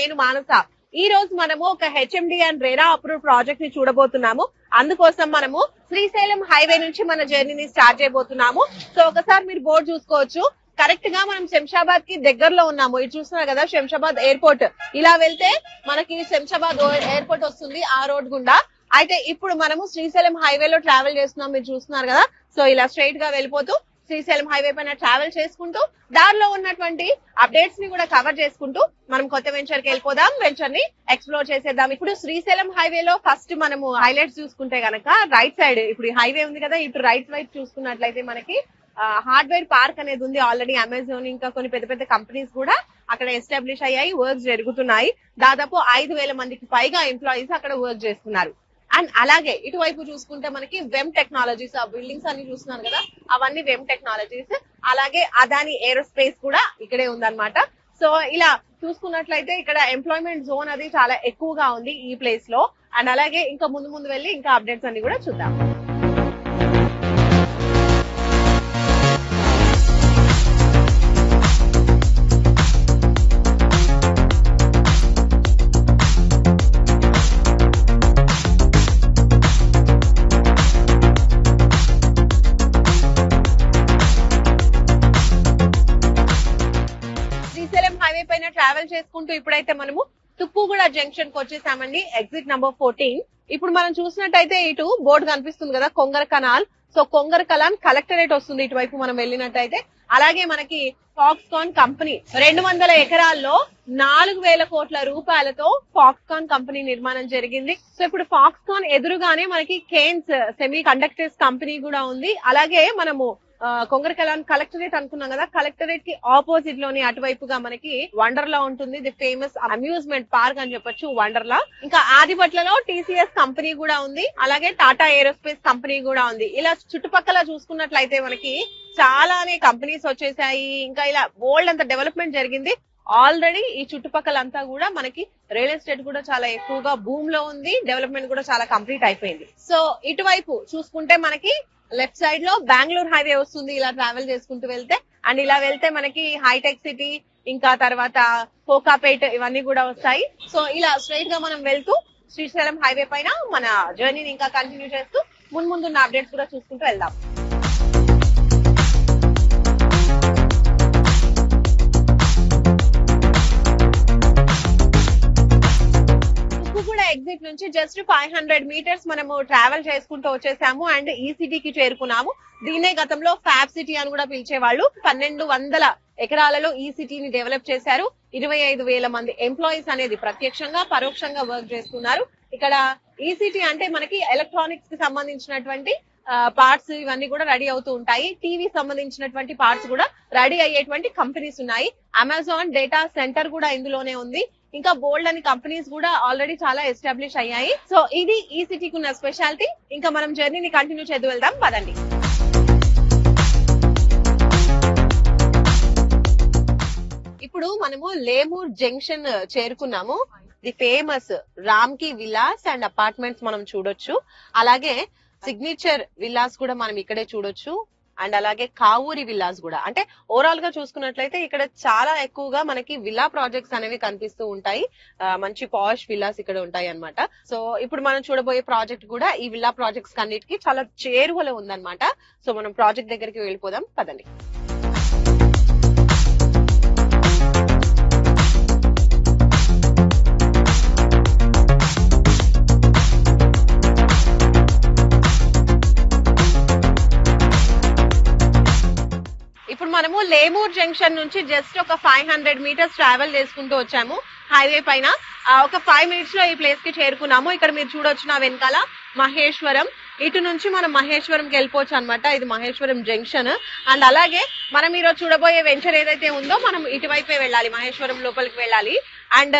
నేను మానస. ఈ రోజు మనము ఒక HMD and RERA approve project ని చూడబోతున్నాము. అందుకోసం మనము శ్రీశైలం హైవే నుంచి మన జర్నీని స్టార్ట్ చేయబోతున్నాము. సో ఒకసారి మీరు బోర్డు చూసుకోవచ్చు. కరెక్ట్ గా మనం శంషాబాద్ కి దగ్గరలో ఉన్నాము. ఇది చూస్తున్నారు కదా శంషాబాద్ ఎయిర్పోర్ట్. ఇలా వెళ్తే మనకి శంషాబాద్ ఎయిర్పోర్ట్ వస్తుంది ఆ రోడ్ గుండా. అయితే ఇప్పుడు మనము శ్రీశైలం హైవేలో ట్రావెల్ చేస్తున్నాం. మీరు చూస్తున్నారు కదా. సో ఇలా స్ట్రైట్ గా వెళ్ళిపోతూ శ్రీశైలం హైవే పైన ట్రావెల్ చేసుకుంటూ దారిలో ఉన్నటువంటి అప్డేట్స్ ని కూడా కవర్ చేసుకుంటూ మనం కొత్త వెంచర్ కి వెళ్ళిపోదాం. వెంచర్ ని ఎక్స్ప్లోర్ చేసేద్దాం. ఇప్పుడు శ్రీశైలం హైవేలో ఫస్ట్ మనము హైలైట్స్ చూసుకుంటే గనక రైట్ సైడ్ ఇప్పుడు హైవే ఉంది కదా, ఇటు రైట్ వైపు చూసుకున్నట్లయితే మనకి హార్డ్వేర్ పార్క్ అనేది ఉంది. ఆల్రెడీ అమెజాన్ ఇంకా కొన్ని పెద్ద పెద్ద కంపెనీస్ కూడా అక్కడ ఎస్టాబ్లిష్ అయ్యాయి, వర్క్స్ జరుగుతున్నాయి. దాదాపు 5,000 మందికి పైగా ఎంప్లాయీస్ అక్కడ వర్క్ చేస్తున్నారు. అండ్ అలాగే ఇటువైపు చూసుకుంటే మనకి వెమ్ టెక్నాలజీస్, ఆ బిల్డింగ్స్ అన్ని చూస్తున్నారు కదా, అవన్నీ వెమ్ టెక్నాలజీస్. అలాగే అదాని ఏరోస్పేస్ కూడా ఇక్కడే ఉందన్నమాట. సో ఇలా చూసుకున్నట్లయితే ఇక్కడ ఎంప్లాయ్మెంట్ జోన్ అది చాలా ఎక్కువగా ఉంది ఈ ప్లేస్ లో. అండ్ అలాగే ఇంకా ముందు వెళ్ళి ఇంకా అప్డేట్స్ అన్ని కూడా చూద్దాం. ట్రావెల్ చేసుకుంటూ ఇప్పుడైతే మనము తుక్కుగూడ జంక్షన్ కి వచ్చేసామండి. Exit number 14. ఇప్పుడు మనం చూసినట్టయితే ఇటు బోర్డు కనిపిస్తుంది కదా, Kongara canal. So Kongara Kalan collectorate వస్తుంది ఇటువైపు మనం వెళ్ళినట్టయితే. అలాగే మనకి ఫాక్స్కాన్ కంపెనీ 200 ఎకరాల్లో 4,000 కోట్ల రూపాయలతో ఫాక్స్కాన్ కంపెనీ నిర్మాణం జరిగింది. సో ఇప్పుడు ఫాక్స్కాన్ ఎదురుగానే మనకి కేన్స్ సెమీ కండక్టర్స్ కంపెనీ కూడా ఉంది. అలాగే మనము కొంగర కలాన్ కలెక్టరేట్ అనుకున్నాం కదా, కలెక్టరేట్ కి ఆపోజిట్ లోని అటువైపుగా మనకి వండర్లా ఉంటుంది. ది ఫేమస్ అమ్యూజ్మెంట్ పార్క్ అని చెప్పొచ్చు వండర్లా. ఇంకా ఆదిపట్లలో టీసీఎస్ కంపెనీ కూడా ఉంది. అలాగే టాటా ఏరోస్పేస్ కంపెనీ కూడా ఉంది. ఇలా చుట్టుపక్కల చూసుకున్నట్లయితే మనకి చాలానే కంపెనీస్ వచ్చేసాయి. ఇంకా ఇలా బోల్డ్ అంత డెవలప్మెంట్ జరిగింది. ఆల్రెడీ ఈ చుట్టుపక్కల అంతా కూడా మనకి రియల్ ఎస్టేట్ కూడా చాలా ఎక్కువగా భూమ్ లో ఉంది. డెవలప్మెంట్ కూడా చాలా కంప్లీట్ అయిపోయింది. సో ఇటువైపు చూసుకుంటే మనకి లెఫ్ట్ సైడ్ లో బెంగళూరు హైవే వస్తుంది. ఇలా ట్రావెల్ చేసుకుంటూ వెళ్తే అండ్ ఇలా వెళ్తే మనకి హైటెక్ సిటీ ఇంకా తర్వాత కోకాపేట్ ఇవన్నీ కూడా వస్తాయి. సో ఇలా స్ట్రైట్ గా మనం వెళ్తూ శ్రీశైలం హైవే పైన మన జర్నీని ఇంకా కంటిన్యూ చేస్తూ ముందున్న అప్డేట్స్ కూడా చూసుకుంటూ వెళ్దాం. ఎగ్జిట్ నుంచి జస్ట్ 500 మీటర్స్ మనము ట్రావెల్ చేసుకుంటూ వచ్చేసాము అండ్ ఈ సిటీకి చేరుకున్నాము. దీన్నే గతంలో ఫ్యాబ్ సిటీ అని కూడా పిలిచేవాళ్ళు. 1,200 ఎకరాలలో ఈ సిటీని డెవలప్ చేశారు. 25,000 మంది ఎంప్లాయీస్ అనేది ప్రత్యక్షంగా పరోక్షంగా వర్క్ చేస్తున్నారు. ఇక్కడ ఈ సిటీ అంటే మనకి ఎలక్ట్రానిక్స్ కి సంబంధించినటువంటి పార్ట్స్ ఇవన్నీ కూడా రెడీ అవుతూ ఉంటాయి. టీవీ సంబంధించినటువంటి పార్ట్స్ కూడా రెడీ అయ్యేటువంటి కంపెనీస్ ఉన్నాయి. అమెజాన్ డేటా సెంటర్ కూడా ఇందులోనే ఉంది. ఇంకా బోల్డ్ అని కంపెనీస్ కూడా ఆల్రెడీ చాలా ఎస్టాబ్లిష్ అయ్యాయి. సో ఇది ఈ సిటీకి ఉన్న స్పెషాలిటీ. ఇంకా మనం జర్నీని కంటిన్యూ చేద్దు వెళ్దాం పదండి. ఇప్పుడు మనము లేమూర్ జంక్షన్ చేరుకున్నాము. ది ఫేమస్ రామ్కి విలాస్ అండ్ అపార్ట్మెంట్స్ మనం చూడొచ్చు. అలాగే సిగ్నేచర్ విల్లాస్ కూడా మనం ఇక్కడే చూడొచ్చు. అండ్ అలాగే కావూరి విల్లాస్ కూడా. అంటే ఓవరాల్ గా చూసుకున్నట్లయితే ఇక్కడ చాలా ఎక్కువగా మనకి విల్లా ప్రాజెక్ట్స్ అనేవి కనిపిస్తూ ఉంటాయి. మంచి పాష్ విల్లాస్ ఇక్కడ ఉంటాయి అన్నమాట. సో ఇప్పుడు మనం చూడబోయే ప్రాజెక్ట్ కూడా ఈ విల్లా ప్రాజెక్ట్స్ అన్నిటికీ చాలా చేరువలో ఉందన్నమాట. సో మనం ప్రాజెక్ట్ దగ్గరికి వెళ్ళిపోదాం పదండి. మనము లేమూర్ జంక్షన్ నుంచి జస్ట్ ఒక 500 మీటర్స్ ట్రావెల్ చేసుకుంటూ వచ్చాము హైవే పైన. ఒక 5 మినిట్స్ లో ఈ ప్లేస్ కి చేరుకున్నాము. ఇక్కడ మీరు చూడొచ్చు నా వెనకాల మహేశ్వరం. ఇటు నుంచి మనం మహేశ్వరంకి వెళ్ళిపోవచ్చు అనమాట. ఇది మహేశ్వరం జంక్షన్. అండ్ అలాగే మనం ఈరోజు చూడబోయే వెంచర్ ఏదైతే ఉందో మనం ఇటువైపే వెళ్ళాలి, మహేశ్వరం లోపలికి వెళ్ళాలి. అండ్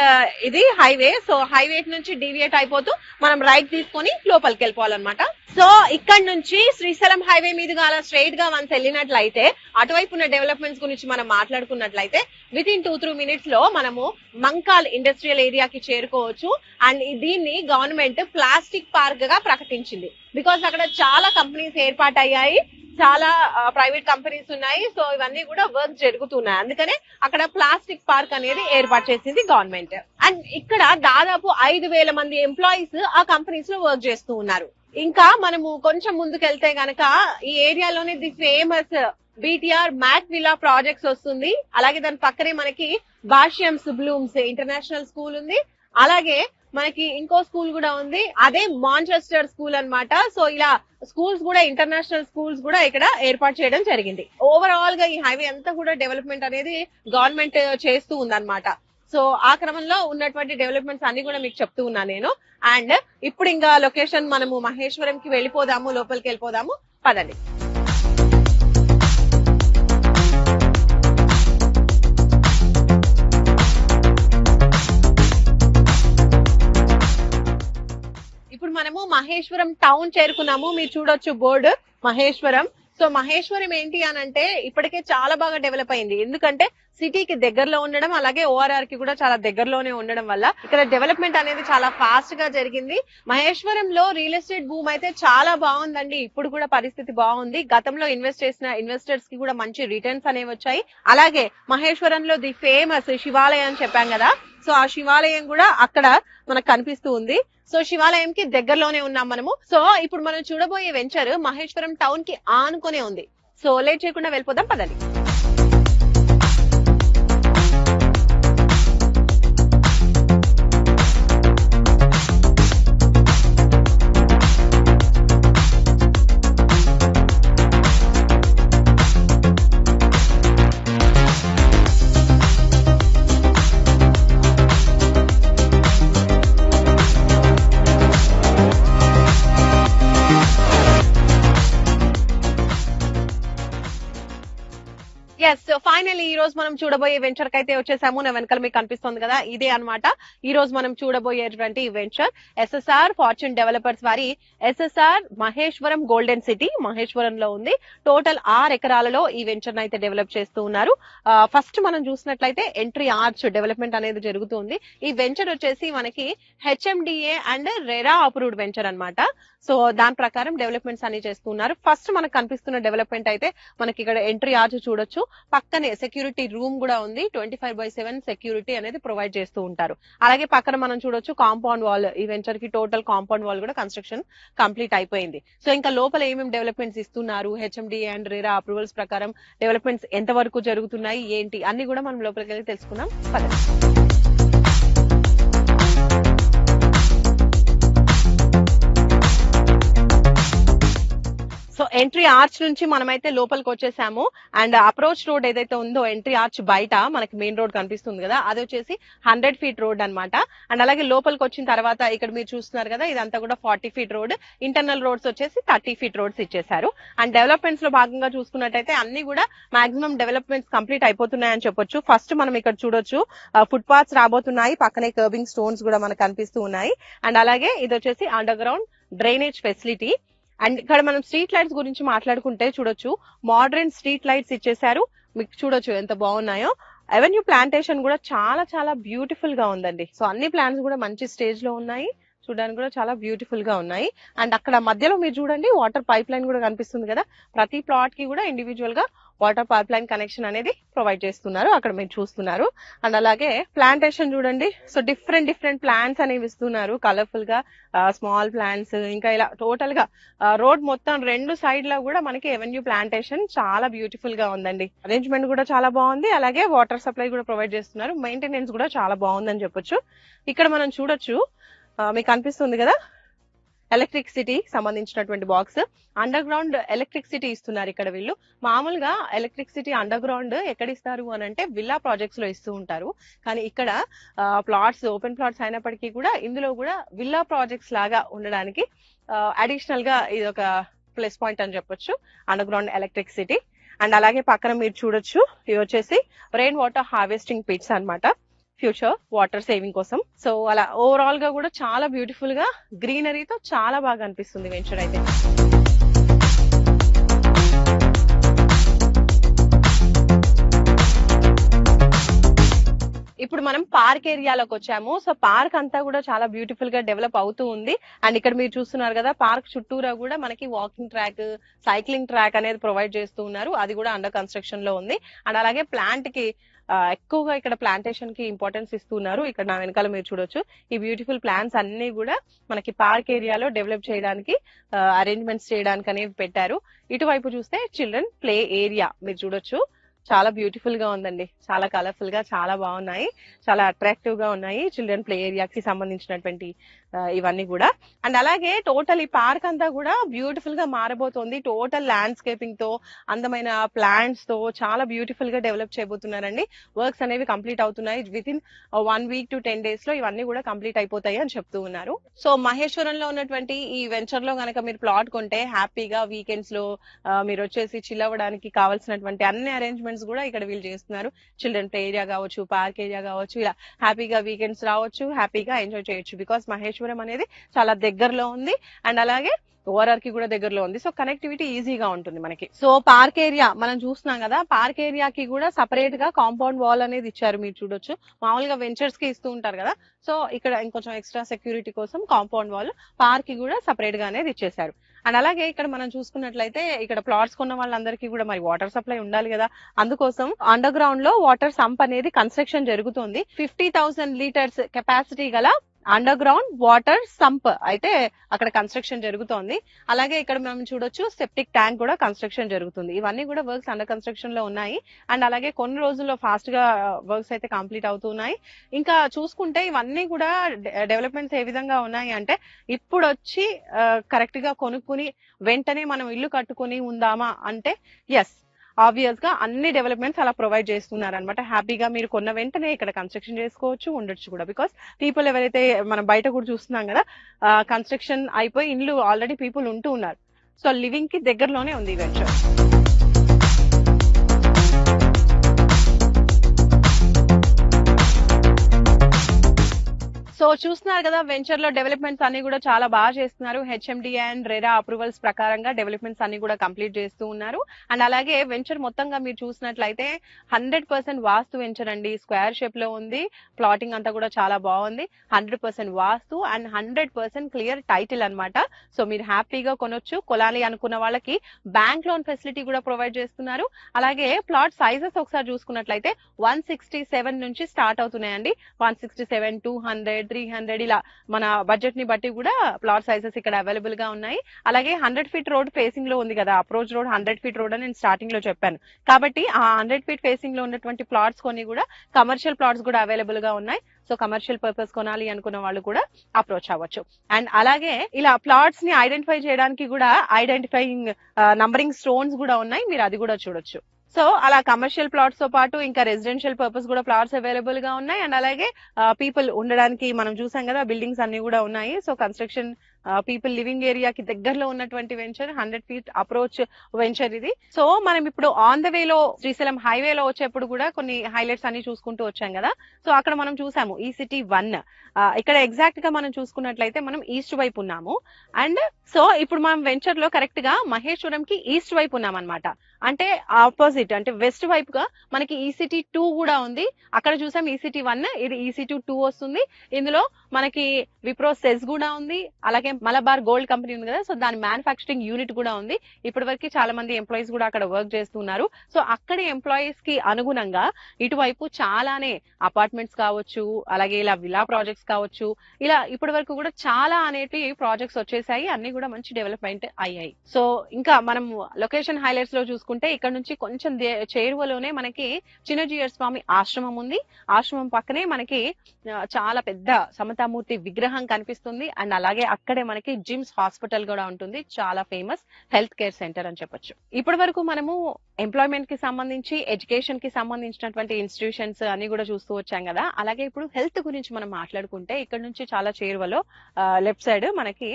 ఇది హైవే. సో హైవే నుంచి డీవియేట్ అయిపోతూ మనం రైట్ తీసుకొని లోపలికి వెళ్ళిపోవాలన్నమాట. సో ఇక్కడ నుంచి శ్రీశైలం హైవే మీదుగా అలా స్ట్రైట్ గా వన్స్ వెళ్ళినట్లయితే అటువైపు ఉన్న డెవలప్మెంట్స్ గురించి మనం మాట్లాడుకున్నట్లయితే విత్ ఇన్ 2-3 మినిట్స్ లో మనము మంకాల్ ఇండస్ట్రియల్ ఏరియాకి చేరుకోవచ్చు. అండ్ దీన్ని గవర్నమెంట్ ప్లాస్టిక్ పార్క్ గా ప్రకటించింది. బికాస్ అక్కడ చాలా కంపెనీస్ ఏర్పాటయ్యాయి. చాలా ప్రైవేట్ కంపెనీస్ ఉన్నాయి. సో ఇవన్నీ కూడా వర్క్ జరుగుతున్నాయి. అందుకనే అక్కడ ప్లాస్టిక్ పార్క్ అనేది ఏర్పాటు చేసింది గవర్నమెంట్. అండ్ ఇక్కడ దాదాపు 5,000 మంది ఎంప్లాయీస్ ఆ కంపెనీస్ లో వర్క్ చేస్తూ ఉన్నారు. ఇంకా మనము కొంచెం ముందుకెళ్తే గనక ఈ ఏరియాలోనే the famous BTR Mac villa projects వస్తుంది. అలాగే దాని పక్కనే మనకి భాష్యంస్ బ్లూమ్స్ ఇంటర్నేషనల్ స్కూల్ ఉంది. అలాగే మనకి ఇంకో స్కూల్ కూడా ఉంది, అదే మాంచెస్టర్ స్కూల్ అన్నమాట. సో ఇలా స్కూల్స్ కూడా ఇంటర్నేషనల్ స్కూల్స్ కూడా ఇక్కడ ఏర్పాటు చేయడం జరిగింది. ఓవరాల్ గా ఈ హైవే అంతా కూడా డెవలప్మెంట్ అనేది గవర్నమెంట్ చేస్తూ ఉందన్నమాట. సో ఆ క్రమంలో ఉన్నటువంటి డెవలప్మెంట్స్ అన్ని కూడా మీకు చెప్తూ ఉన్నాను నేను. అండ్ ఇప్పుడు ఇంకా లొకేషన్ మనము మహేశ్వరంకి వెళ్ళిపోదాము, లోపలికి వెళ్ళిపోదాము, పదండి. ఇప్పుడు మనము మహేశ్వరం టౌన్ చేరుకున్నాము. మీరు చూడొచ్చు బోర్డు మహేశ్వరం. సో మహేశ్వరం ఏంటి అని అంటే ఇప్పటికే చాలా బాగా డెవలప్ అయింది. ఎందుకంటే సిటీకి దగ్గరలో ఉండడం, అలాగే ఓఆర్ఆర్ కి కూడా చాలా దగ్గరలోనే ఉండడం వల్ల ఇక్కడ డెవలప్మెంట్ అనేది చాలా ఫాస్ట్ గా జరిగింది. మహేశ్వరంలో రియల్ ఎస్టేట్ భూమి అయితే చాలా బాగుందండి. ఇప్పుడు కూడా పరిస్థితి బాగుంది. గతంలో ఇన్వెస్ట్ చేసిన ఇన్వెస్టర్స్ కి కూడా మంచి రిటర్న్స్ అనేవి వచ్చాయి. అలాగే మహేశ్వరంలో ది ఫేమస్ శివాలయం అని చెప్పాం కదా, సో ఆ శివాలయం కూడా అక్కడ మనకు కనిపిస్తూ ఉంది. సో శివాలయంకి దగ్గరలోనే ఉన్నాం మనము. సో ఇప్పుడు మనం చూడబోయే వెంచర్ మహేశ్వరం టౌన్ కి ఆనుకునే ఉంది. సో లేట్ చేయకుండా వెళ్ళిపోదాం, పదండి. సో ఫైనల్లీ ఈ రోజు మనం చూడబోయే వెంచర్ కి అయితే వచ్చేసాము. నా వెనకాల మీకు కనిపిస్తుంది కదా, ఇదే అన్నమాట ఈ రోజు మనం చూడబోయేటువంటి వెంచర్. ఎస్ఎస్ఆర్ ఫార్చ్యూన్ డెవలపర్స్ వారి ఎస్ఎస్ఆర్ మహేశ్వరం గోల్డెన్ సిటీ మహేశ్వరంలో ఉంది. టోటల్ 6 ఎకరాలలో ఈ వెంచర్ అయితే డెవలప్ చేస్తూ ఉన్నారు. ఫస్ట్ మనం చూసినట్లయితే ఎంట్రీ ఆర్చ్ డెవలప్మెంట్ అనేది జరుగుతుంది. ఈ వెంచర్ వచ్చేసి మనకి HMDA and RERA approved venture అన్నమాట. సో దాని ప్రకారం డెవలప్మెంట్స్ అన్ని చేస్తున్నారు. ఫస్ట్ మనకు కనిపిస్తున్న డెవలప్మెంట్ అయితే మనకి ఇక్కడ ఎంట్రీ ఆర్చ్ చూడొచ్చు. పక్కనే సెక్యూరిటీ రూమ్ కూడా ఉంది. 24/7 సెక్యూరిటీ అనేది ప్రొవైడ్ చేస్తూ ఉంటారు. అలాగే పక్కన మనం చూడొచ్చు కాంపౌండ్ వాల్. ఈ వెంచర్ కి టోటల్ కాంపౌండ్ వాల్ కూడా కన్స్ట్రక్షన్ కంప్లీట్ అయిపోయింది. సో ఇంకా లోపల ఏమేమి డెవలప్మెంట్స్ ఇస్తున్నారు, హెచ్ఎండిఏ అండ్ రెరా అప్రూవల్స్ ప్రకారం డెవలప్మెంట్స్ ఎంత వరకు జరుగుతున్నాయి ఏంటి అన్ని కూడా మనం లోపలికి వెళ్ళి తెలుసుకుందాం, పదండి. సో ఎంట్రీ ఆర్చ్ నుంచి మనమైతే లోపలికి వచ్చేసాము. అండ్ అప్రోచ్ రోడ్ ఏదైతే ఉందో ఎంట్రీ ఆర్చ్ బయట మనకి మెయిన్ రోడ్ కనిపిస్తుంది కదా, అది వచ్చేసి 100 ఫీట్ రోడ్ అన్నమాట. అండ్ అలాగే లోపలికి వచ్చిన తర్వాత ఇక్కడ మీరు చూస్తున్నారు కదా, ఇదంతా కూడా 40 ఫీట్ రోడ్. ఇంటర్నల్ రోడ్స్ వచ్చేసి 30 ఫీట్ రోడ్స్ ఇచ్చేసారు. అండ్ డెవలప్మెంట్స్ లో భాగంగా చూసుకున్నట్టయితే అన్ని కూడా మాక్సిమం డెవలప్మెంట్స్ కంప్లీట్ అయిపోతున్నాయని చెప్పొచ్చు. ఫస్ట్ మనం ఇక్కడ చూడొచ్చు ఫుట్ పాత్స్ రాబోతున్నాయి. పక్కనే కర్బింగ్ స్టోన్స్ కూడా మనకు కనిపిస్తూ ఉన్నాయి. అండ్ అలాగే ఇది వచ్చేసి under ground drainage facility. And ఇక్కడ మనం స్ట్రీట్ లైట్స్ గురించి మాట్లాడుకుంటే చూడొచ్చు, మోడర్న్ స్ట్రీట్ లైట్స్ ఇచ్చేసారు. మీకు చూడొచ్చు ఎంత బాగున్నాయో. అవెన్యూ ప్లాంటేషన్ కూడా చాలా చాలా బ్యూటిఫుల్ గా ఉందండి. సో అన్ని ప్లాంట్స్ కూడా మంచి స్టేజ్ లో ఉన్నాయి, చూడడానికి కూడా చాలా బ్యూటిఫుల్ గా ఉన్నాయి. అండ్ అక్కడ మధ్యలో మీరు చూడండి వాటర్ పైప్ లైన్ కూడా కనిపిస్తుంది కదా. ప్రతి ప్లాట్ కి కూడా ఇండివిజువల్ గా వాటర్ పైప్ లైన్ కనెక్షన్ అనేది ప్రొవైడ్ చేస్తున్నారు, అక్కడ మీరు చూస్తున్నారు. అండ్ అలాగే ప్లాంటేషన్ చూడండి. సో డిఫరెంట్ ప్లాంట్స్ అనేవి ఇస్తున్నారు, కలర్ఫుల్ గా స్మాల్ ప్లాంట్స్. ఇంకా ఇలా టోటల్ గా రోడ్ మొత్తం 2 సైడ్ లో కూడా మనకి ఎవెన్యూ ప్లాంటేషన్ చాలా బ్యూటిఫుల్ గా ఉందండి. అరేంజ్మెంట్ కూడా చాలా బాగుంది. అలాగే వాటర్ సప్లై కూడా ప్రొవైడ్ చేస్తున్నారు. మెయింటెనెన్స్ కూడా చాలా బాగుందని చెప్పొచ్చు. ఇక్కడ మనం చూడొచ్చు, మీకు కనిపిస్తుంది కదా ఎలక్ట్రిసిటీ సంబంధించినటువంటి బాక్స్. అండర్ గ్రౌండ్ ఎలక్ట్రిసిటీ ఇస్తున్నారు ఇక్కడ వీళ్ళు. మామూలుగా ఎలక్ట్రిసిటీ అండర్ గ్రౌండ్ ఎక్కడ ఇస్తారు అని అంటే విల్లా ప్రాజెక్ట్స్ లో ఇస్తూ ఉంటారు. కానీ ఇక్కడ ప్లాట్స్ ఓపెన్ ప్లాట్స్ అయినప్పటికీ కూడా ఇందులో కూడా విల్లా ప్రాజెక్ట్స్ లాగా ఉండడానికి అడిషనల్ గా ఇది ఒక ప్లస్ పాయింట్ అని చెప్పొచ్చు, అండర్ గ్రౌండ్ ఎలక్ట్రిసిటీ. అండ్ అలాగే పక్కన మీరు చూడొచ్చు, ఇవి వచ్చేసి రెయిన్ వాటర్ హార్వెస్టింగ్ పిట్స్ అన్నమాట, ఫ్యూచర్ వాటర్ సేవింగ్ కోసం. సో అలా ఓవరాల్ గా కూడా చాలా బ్యూటిఫుల్ గా గ్రీనరీతో చాలా బాగా అనిపిస్తుంది వెంచర్ అయితే. ఇప్పుడు మనం పార్క్ ఏరియాలోకి వచ్చాము. సో పార్క్ అంతా కూడా చాలా బ్యూటిఫుల్ గా డెవలప్ అవుతూ ఉంది. అండ్ ఇక్కడ మీరు చూస్తున్నారు కదా, పార్క్ చుట్టూరా కూడా మనకి వాకింగ్ ట్రాక్, సైక్లింగ్ ట్రాక్ అనేది ప్రొవైడ్ చేస్తూ ఉన్నారు. అది కూడా అండర్ కన్స్ట్రక్షన్ లో ఉంది. అండ్ అలాగే ప్లాంట్ కి ఎక్కువగా ఇక్కడ ప్లాంటేషన్ కి ఇంపార్టెన్స్ ఇస్తున్నారు. ఇక్కడ నా వెనకాల మీరు చూడొచ్చు, ఈ బ్యూటిఫుల్ ప్లాంట్స్ అన్ని కూడా మనకి పార్క్ ఏరియాలో డెవలప్ చేయడానికి అరేంజ్మెంట్స్ చేయడానికి అనేవి పెట్టారు. ఇటువైపు చూస్తే చిల్డ్రన్ ప్లే ఏరియా మీరు చూడొచ్చు, చాలా బ్యూటిఫుల్ గా ఉందండి. చాలా కలర్ఫుల్ గా చాలా బాగున్నాయి, చాలా అట్రాక్టివ్ గా ఉన్నాయి చిల్డ్రన్ ప్లే ఏరియాకి సంబంధించినటువంటి ఇవన్నీ కూడా. అండ్ అలాగే టోటల్ ఈ పార్క్ అంతా కూడా బ్యూటిఫుల్ గా మారబోతోంది. టోటల్ ల్యాండ్స్కేపింగ్ తో, అందమైన ప్లాంట్స్ తో చాలా బ్యూటిఫుల్ గా డెవలప్ చేయబోతున్నారండి. వర్క్స్ అనేవి కంప్లీట్ అవుతున్నాయి. With in 1 week to 10 days లో ఇవన్నీ కూడా కంప్లీట్ అయిపోతాయి అని చెప్తూ ఉన్నారు. సో మహేశ్వరంలో ఉన్నటువంటి ఈ వెంచర్ లో కనుక మీరు ప్లాట్ కొంటే హ్యాపీగా వీకెండ్స్ లో మీరు వచ్చేసి చిల్ అవ్వడానికి కావాల్సినటువంటి అన్ని అరేంజ్మెంట్స్ కూడా ఇక్కడ వీళ్ళు చేస్తున్నారు. చిల్డ్రన్ ప్లే ఏరియా కావచ్చు, పార్క్ ఏరియా కావచ్చు, ఇలా హ్యాపీగా వీకెండ్స్ రావచ్చు, హ్యాపీగా ఎంజాయ్ చేయొచ్చు. బికాస్ మహేశ్వరం అనేది చాలా దగ్గరలో ఉంది. అండ్ అలాగే ఓఆర్ఆర్ కి కూడా దగ్గరలో ఉంది. సో కనెక్టివిటీ ఈజీగా ఉంటుంది మనకి. సో పార్క్ ఏరియా మనం చూస్తున్నాం కదా, పార్క్ ఏరియాకి కూడా సపరేట్ గా కాంపౌండ్ వాల్ అనేది ఇచ్చారు. మీరు చూడొచ్చు, మామూలుగా వెంచర్స్ కి ఇస్తూ ఉంటారు కదా, సో ఇక్కడ ఇంకొంచెం ఎక్స్ట్రా సెక్యూరిటీ కోసం కాంపౌండ్ వాల్ పార్క్ కి కూడా సపరేట్ గా అనేది ఇచ్చేసారు. అండ్ అలాగే ఇక్కడ మనం చూసుకున్నట్లయితే ఇక్కడ ప్లాట్స్ కొన్న వాళ్ళందరికీ కూడా మరి వాటర్ సప్లై ఉండాలి కదా, అందుకోసం అండర్ గ్రౌండ్ లో వాటర్ సంప్ అనేది కన్స్ట్రక్షన్ జరుగుతుంది. 50,000 లీటర్స్ కెపాసిటీ గల అండర్ గ్రౌండ్ వాటర్ సంప్ అయితే అక్కడ కన్స్ట్రక్షన్ జరుగుతోంది. అలాగే ఇక్కడ మనం చూడొచ్చు, సెప్టిక్ ట్యాంక్ కూడా కన్స్ట్రక్షన్ జరుగుతుంది. ఇవన్నీ కూడా వర్క్స్ అండర్ కన్స్ట్రక్షన్ లో ఉన్నాయి. అండ్ అలాగే కొన్ని రోజుల్లో ఫాస్ట్ గా వర్క్స్ అయితే కంప్లీట్ అవుతున్నాయి. ఇంకా చూసుకుంటే ఇవన్నీ కూడా డెవలప్మెంట్స్ ఏ విధంగా ఉన్నాయి అంటే, ఇప్పుడు వచ్చి కరెక్ట్ గా కొనుక్కుని వెంటనే మనం ఇల్లు కట్టుకుని ఉందామా అంటే ఎస్, ఆబ్వియస్ గా అన్ని డెవలప్మెంట్స్ అలా ప్రొవైడ్ చేస్తున్నారు అనమాట. హ్యాపీగా మీరు కొన్న వెంటనే ఇక్కడ కన్స్ట్రక్షన్ చేసుకోవచ్చు, ఉండొచ్చు కూడా. బికాస్ పీపుల్ ఎవరైతే మనం బయట కూడా చూస్తున్నాం కదా, కన్స్ట్రక్షన్ అయిపోయి ఇండ్లు ఆల్రెడీ పీపుల్ ఉంటూ ఉన్నారు. సో లివింగ్ కి దగ్గరలోనే ఉంది ఈ వెంచర్. సో చూస్తున్నారు కదా, వెంచర్ లో డెవలప్మెంట్స్ అన్ని కూడా చాలా బాగా చేస్తున్నారు. హెచ్ఎండి అండ్ రెరా అప్రూవల్స్ ప్రకారంగా డెవలప్మెంట్స్ అన్ని కూడా కంప్లీట్ చేస్తూ ఉన్నారు. అండ్ అలాగే వెంచర్ మొత్తంగా మీరు చూసినట్లయితే 100% వాస్తు వెంచర్ అండి. స్క్వేర్ షేప్ లో ఉంది, ప్లాటింగ్ అంతా కూడా చాలా బాగుంది. 100% వాస్తు అండ్ 100% క్లియర్ టైటిల్ అన్నమాట. సో మీరు హ్యాపీగా కొనొచ్చు. కొనాలి అనుకున్న వాళ్ళకి బ్యాంక్ లోన్ ఫెసిలిటీ కూడా ప్రొవైడ్ చేస్తున్నారు. అలాగే ప్లాట్ సైజెస్ ఒకసారి చూసుకున్నట్లయితే 167 నుంచి స్టార్ట్ అవుతున్నాయండి. 167, 200, 300 ఇలా మన బడ్జెట్ ని బట్టి కూడా ప్లాట్ సైజెస్ ఇక్కడ అవైలబుల్ గా ఉన్నాయి. అలాగే 100 feet రోడ్ ఫేసింగ్ లో ఉంది కదా, అప్రోచ్ రోడ్ 100 feet రోడ్ అని నేను స్టార్టింగ్ లో చెప్పాను. కాబట్టి ఆ 100 feet ఫేసింగ్ లో ఉన్నటువంటి ప్లాట్స్ కొన్ని కూడా కమర్షియల్ ప్లాట్స్ కూడా అవైలబుల్ గా ఉన్నాయి. సో కమర్షియల్ పర్పస్ కొనాలి అనుకున్న వాళ్ళు కూడా అప్రోచ్ అవ్వచ్చు. అండ్ అలాగే ఇలా ప్లాట్స్ ని ఐడెంటిఫై చేయడానికి కూడా ఐడెంటిఫైయింగ్ నంబరింగ్ స్టోన్స్ కూడా ఉన్నాయి, మీరు అది కూడా చూడొచ్చు. సో అలా కమర్షియల్ ప్లాట్స్ తో పాటు ఇంకా రెసిడెన్షియల్ పర్పస్ కూడా ప్లాట్స్ అవైలబుల్ గా ఉన్నాయి. అండ్ అలాగే పీపుల్ ఉండడానికి మనం చూసాం కదా, బిల్డింగ్స్ అన్ని కూడా ఉన్నాయి. సో కన్స్ట్రక్షన్ పీపుల్ లివింగ్ ఏరియాకి దగ్గరలో ఉన్నటువంటి వెంచర్, 100 feet అప్రోచ్ వెంచర్ ఇది. సో మనం ఇప్పుడు ఆన్ ద వేలో శ్రీశైలం హైవేలో వచ్చేప్పుడు కూడా కొన్ని హైలైట్స్ అన్ని చూసుకుంటూ వచ్చాం కదా. సో అక్కడ మనం చూసాము ఈ సిటీ 1. ఇక్కడ ఎగ్జాక్ట్ గా మనం చూసుకున్నట్లయితే మనం ఈస్ట్ వైపు ఉన్నాము. అండ్ సో ఇప్పుడు మనం వెంచర్ లో కరెక్ట్ గా మహేశ్వరం కి ఈస్ట్ వైపు ఉన్నాం అనమాట. అంటే ఆపోజిట్, అంటే వెస్ట్ వైపుగా మనకి ఈసిటీ 2 కూడా ఉంది. అక్కడ చూసాం ఈసిటీ 1, ఇది ఈసిటీ 2 వస్తుంది. ఇందులో మనకి విప్రో సెస్ కూడా ఉంది. అలాగే మలబార్ గోల్డ్ కంపెనీ ఉంది కదా, సో దాని మ్యానుఫ్యాక్చరింగ్ యూనిట్ కూడా ఉంది. ఇప్పటి వరకు చాలా మంది ఎంప్లాయీస్ కూడా అక్కడ వర్క్ చేస్తున్నారు. సో అక్కడి ఎంప్లాయీస్ కి అనుగుణంగా ఇటువైపు చాలానే అపార్ట్మెంట్స్ కావచ్చు, అలాగే ఇలా విలా ప్రాజెక్ట్స్ కావచ్చు, ఇలా ఇప్పటి వరకు కూడా చాలా అనేటివి ప్రాజెక్ట్స్ వచ్చేసాయి. అన్ని కూడా మంచి డెవలప్మెంట్ అయ్యాయి. సో ఇంకా మనం లొకేషన్ హైలైట్స్ లో చూసుకుంటే ఇక్కడ నుంచి కొంచెం చేరువలోనే మనకి చిన్నజీయర్ స్వామి ఆశ్రమం ఉంది. ఆశ్రమం పక్కనే మనకి చాలా పెద్ద సమతామూర్తి విగ్రహం కనిపిస్తుంది. అండ్ అలాగే అక్కడే మనకి జిమ్స్ హాస్పిటల్ కూడా ఉంటుంది, చాలా ఫేమస్ హెల్త్ కేర్ సెంటర్ అని చెప్పొచ్చు. ఇప్పటి వరకు మనము ఎంప్లాయ్మెంట్ కి సంబంధించి, ఎడ్యుకేషన్ కి సంబంధించినటువంటి ఇన్స్టిట్యూషన్స్ అన్ని కూడా చూస్తూ వచ్చాం కదా. అలాగే ఇప్పుడు హెల్త్ గురించి మనం మాట్లాడుకుంటే ఇక్కడ నుంచి చాలా చేరువలో లెఫ్ట్ సైడ్ మనకి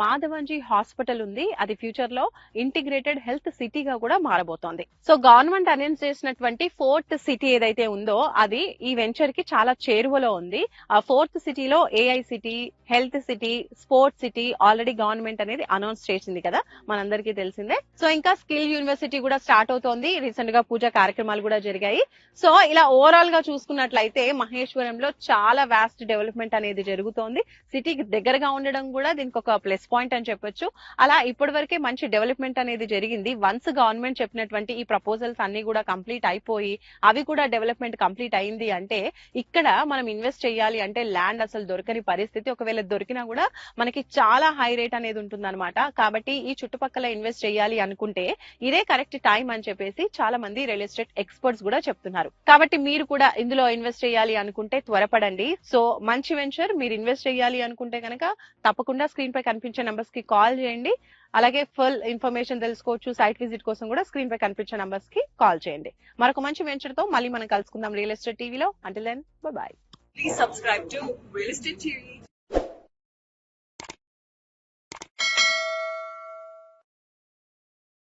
మాధవంజీ హాస్పిటల్ ఉంది. అది ఫ్యూచర్ లో ఇంటిగ్రేటెడ్ హెల్త్ సిటీగా కూడా మారబోతోంది. సో గవర్నమెంట్ అనౌన్స్ చేసినటువంటి 4th సిటీ ఏదైతే ఉందో అది ఈ వెంచర్ కి చాలా చేరువలో ఉంది. ఆ 4th సిటీలో AI city, health city, sports city already government అనేది అనౌన్స్ చేసింది కదా, మనందరికీ తెలిసిందే. సో ఇంకా స్కిల్ యూనివర్సిటీ కూడా స్టార్ట్ అవుతోంది. రీసెంట్ గా పూజా కార్యక్రమాలు కూడా జరిగాయి. సో ఇలా ఓవరాల్ గా చూసుకున్నట్లయితే మహేశ్వరంలో చాలా వాస్ట్ డెవలప్మెంట్ అనేది జరుగుతోంది. సిటీకి దగ్గరగా ఉండడం కూడా దీనికి ఒక ప్లస్ పాయింట్ అని చెప్పొచ్చు. అలా ఇప్పటి వరకే మంచి డెవలప్మెంట్ అనేది జరిగింది. వన్స్ గవర్నమెంట్ చెప్పినటువంటి ఈ ప్రపోజల్స్ అన్ని కూడా కంప్లీట్ అయిపోయి అవి కూడా డెవలప్మెంట్ కంప్లీట్ అయింది అంటే ఇక్కడ మనం ఇన్వెస్ట్ చేయాలి అంటే ల్యాండ్ అసలు దొరకని పరిస్థితి. ఒకవేళ దొరికినా కూడా మనకి చాలా హై రేట్ అనేది ఉంటుందన్నమాట. కాబట్టి ఈ చుట్టుపక్కల ఇన్వెస్ట్ చేయాలి అనుకుంటే ఇదే కరెక్ట్ టైం అని చెప్పేసి చాలా మంది రియల్ ఎస్టేట్ ఎక్స్పర్ట్స్ కూడా చెప్తున్నారు. కాబట్టి మీరు కూడా ఇందులో ఇన్వెస్ట్ చేయాలి అనుకుంటే త్వరపడండి. సో మంచి వెంచర్, మీరు ఇన్వెస్ట్ చేయాలి అనుకుంటే కనుక తప్పకుండా స్క్రీన్ పై కనిపించే నంబర్స్ కి కాల్ చేయండి. అలాగే ఫుల్ ఇన్ఫర్మేషన్ తెలుసుకోవచ్చు. సైట్ విజిట్ కోసం కూడా స్క్రీన్ పై కనిపించే నంబర్స్ కి కాల్ చేయండి. మరొక మంచి వెంచర్ తో మళ్ళీ మనం కలుసుకుందాం రియల్ ఎస్టేట్ టీవీలో. Until then bye bye. Please subscribe to Real Estate TV.